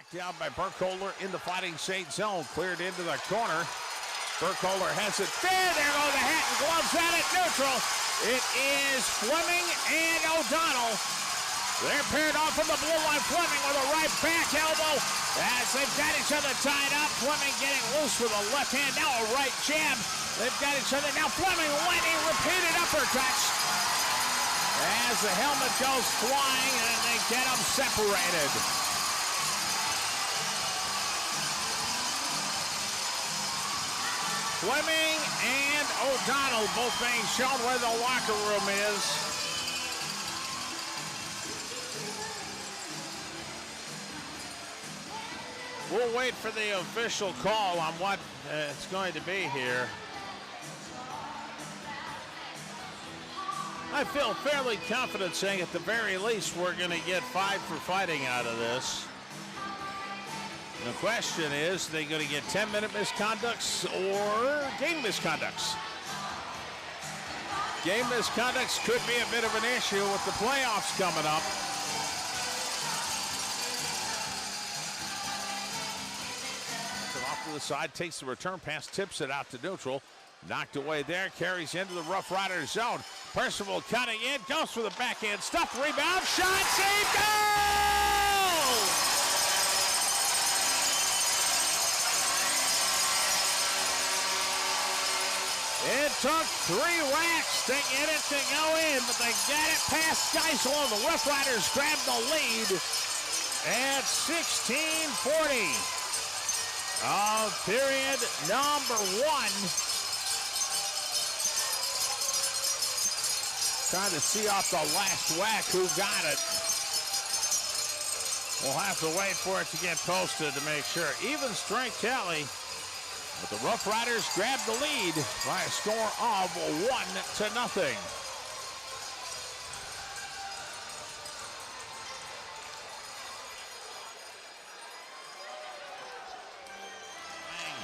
Knocked down by Burkholder in the Fighting Saints zone. Cleared into the corner. Burkholder has it. There go the hat and gloves out at neutral. It is Fleming and O'Donnell. They're paired off from the blue line. Fleming with a right back elbow as they've got each other tied up. Fleming getting loose with a left hand. Now a right jab. They've got each other. Now Fleming landing repeated uppercuts as the helmet goes flying and they get them separated. Fleming and O'Donnell both being shown where the locker room is. We'll wait for the official call on what it's going to be here. I feel fairly confident saying at the very least we're going to get 5 for fighting out of this. The question is, are they going to get 10-minute misconducts or game misconducts? Game misconducts could be a bit of an issue with the playoffs coming up. Off to the side, takes the return pass, tips it out to neutral. Knocked away there, carries into the Rough Riders zone. Percival cutting in, goes for the backhand stuff, rebound, shot, save, goal! It took 3 racks to get it to go in, but they got it past Geisel, and the Rough Riders grabbed the lead at 16:40 of period number 1. Trying to see off the last whack who got it. We'll have to wait for it to get posted to make sure. Even strength tally. But the Rough Riders grabbed the lead by a score of 1-0.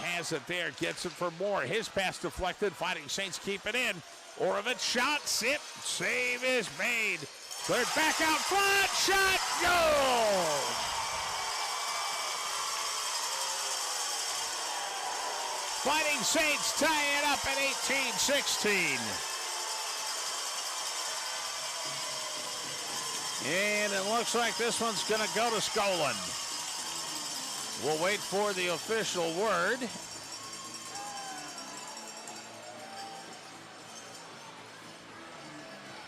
Has it there, gets it for more. His pass deflected. Fighting Saints keep it in. Orovitz shot, sip, save is made. Cleared back out front, shot, goal! Fighting Saints tie it up at 18-16. And it looks like this one's going to go to Skolin. We'll wait for the official word.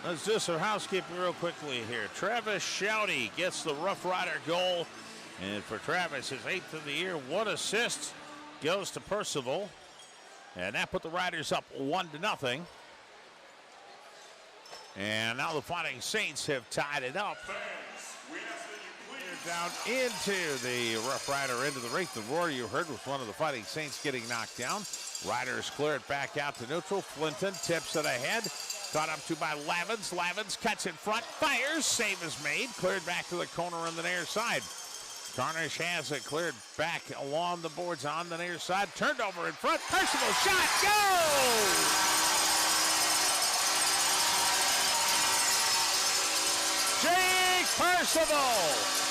Let's do some housekeeping real quickly here. Travis Shouty gets the Rough Rider goal. And for Travis, his 8th of the year, 1 assist goes to Percival. And that put the Riders up 1-0. And now the Fighting Saints have tied it up. Down into the Rough Rider into the rink. The roar you heard was one of the Fighting Saints getting knocked down. Riders clear it back out to neutral. Flinton tips it ahead. Caught up to by Lavins. Lavins cuts in front, fires. Save is made. Cleared back to the corner on the near side. Carnish has it cleared back along the boards on the near side. Turned over in front. Percival shot. Goal! Jake Percival.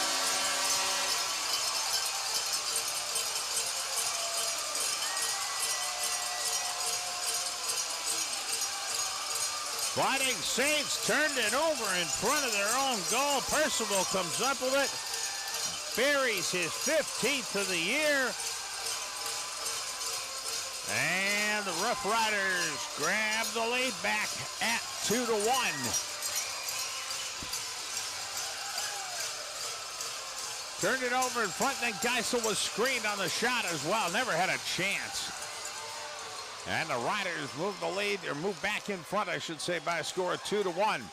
Fighting Saints turned it over in front of their own goal. Percival comes up with it. Buries his 15th of the year. And the Rough Riders grab the lead back at 2-1. Turned it over in front, then Geisel was screened on the shot as well. Never had a chance. And the Riders move the lead, or move back in front, I should say, by a score of 2-1.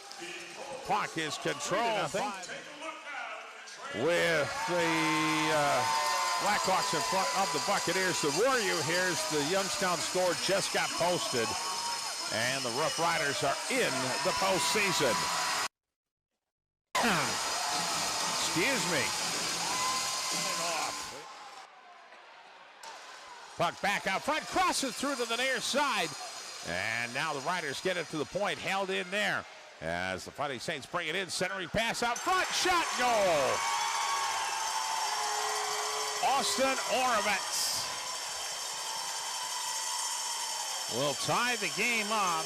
Puck is controlled with the Blackhawks in front of the Buccaneers. The roar you hear is the Youngstown score just got posted. And the Rough Riders are in the postseason. Excuse me. Puck back out front, crosses through to the near side. And now the Riders get it to the point, held in there. As the Fighting Saints bring it in, centering pass out front, shot, goal. Austin Orovitz will tie the game up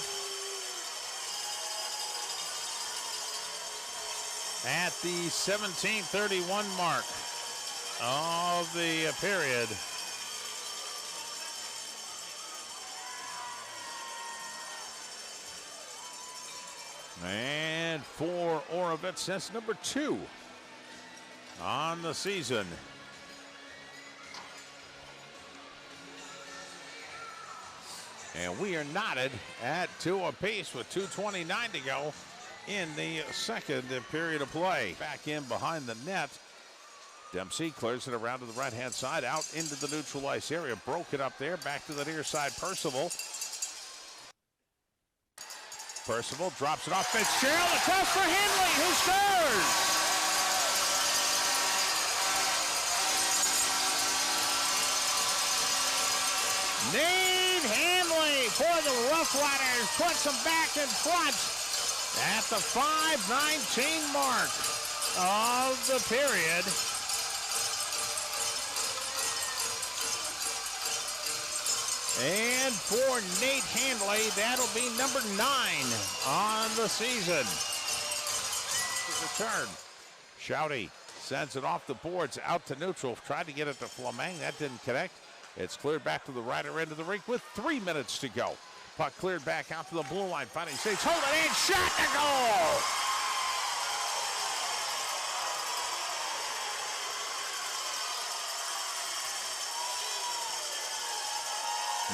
at the 17:31 mark of the period. And for Orovitz, that's number 2 on the season. And we are knotted at 2 apiece with 2:29 to go in the second period of play. Back in behind the net. Dempsey clears it around to the right-hand side, out into the neutral ice area. Broke it up there, back to the near side. Percival drops it off Fitzgerald. A toss for Henley, who scores! Nate Henley for the Roughriders puts them back in front at the 5:19 mark of the period. And for Nate Handley, that'll be number 9 on the season. Return. Shouty sends it off the boards out to neutral. Tried to get it to Fleming. That didn't connect. It's cleared back to the right end of the rink with 3 minutes to go. Puck cleared back out to the blue line. Fighting Saints hold it in. Shot to goal.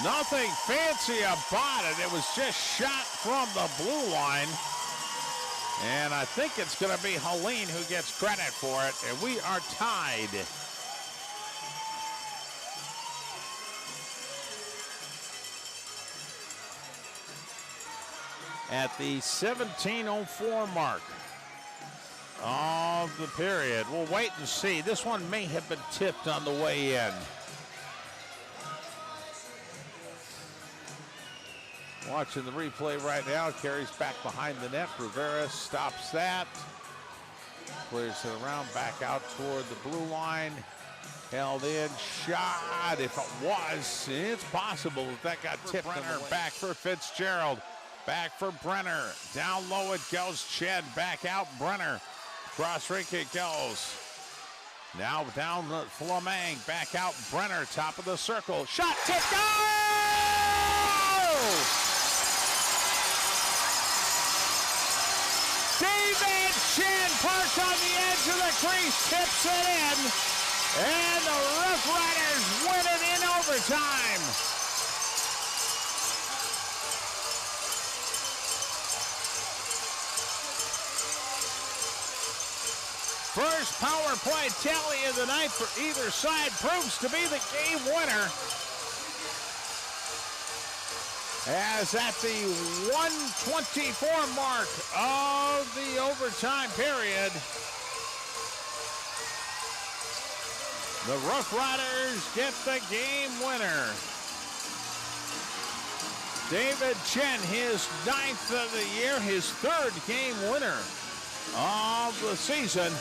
Nothing fancy about it. It was just shot from the blue line. And I think it's going to be Helene who gets credit for it. And we are tied. At the 17:04 mark of the period. We'll wait and see. This one may have been tipped on the way in. Watching the replay right now. Carries back behind the net. Rivera stops that. Clears it around, back out toward the blue line. Held in, shot. If it was, it's possible that got tipped. Brenner back for Fitzgerald. Back for Brenner. Down low it goes. Ched back out. Brenner. Cross rink it goes. Now down Fleming. Back out Brenner. Top of the circle. Shot. Tip. Goal! David Ched parks on the edge of the crease. Tips it in. And the Roughriders win it in overtime. First power play tally of the night for either side proves to be the game winner. As at the 1:24 mark of the overtime period, the Roughriders get the game winner. David Ched, his 9th of the year, his 3rd game winner of the season.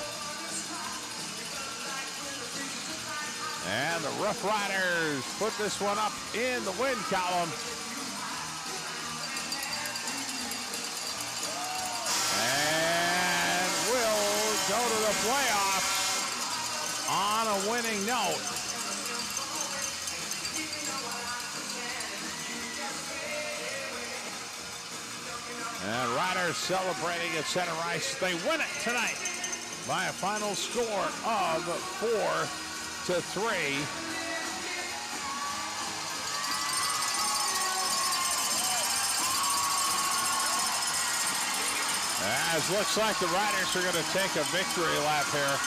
And the Roughriders put this one up in the win column. And will go to the playoffs on a winning note. And Riders celebrating at center ice. They win it tonight by a final score of 4-3. As looks like the Riders are going to take a victory lap here.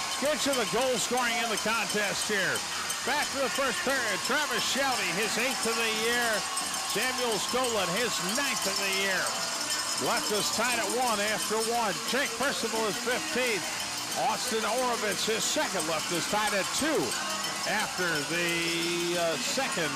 Let's get to the goal scoring in the contest here. Back to the first period. Travis Shouty, his 8th of the year. Samuel Skolin, his 9th of the year. Left us tied at 1 after 1. Jake Percival is 15th. Austin Orovitz, his 2nd, left us tied at 2 after the second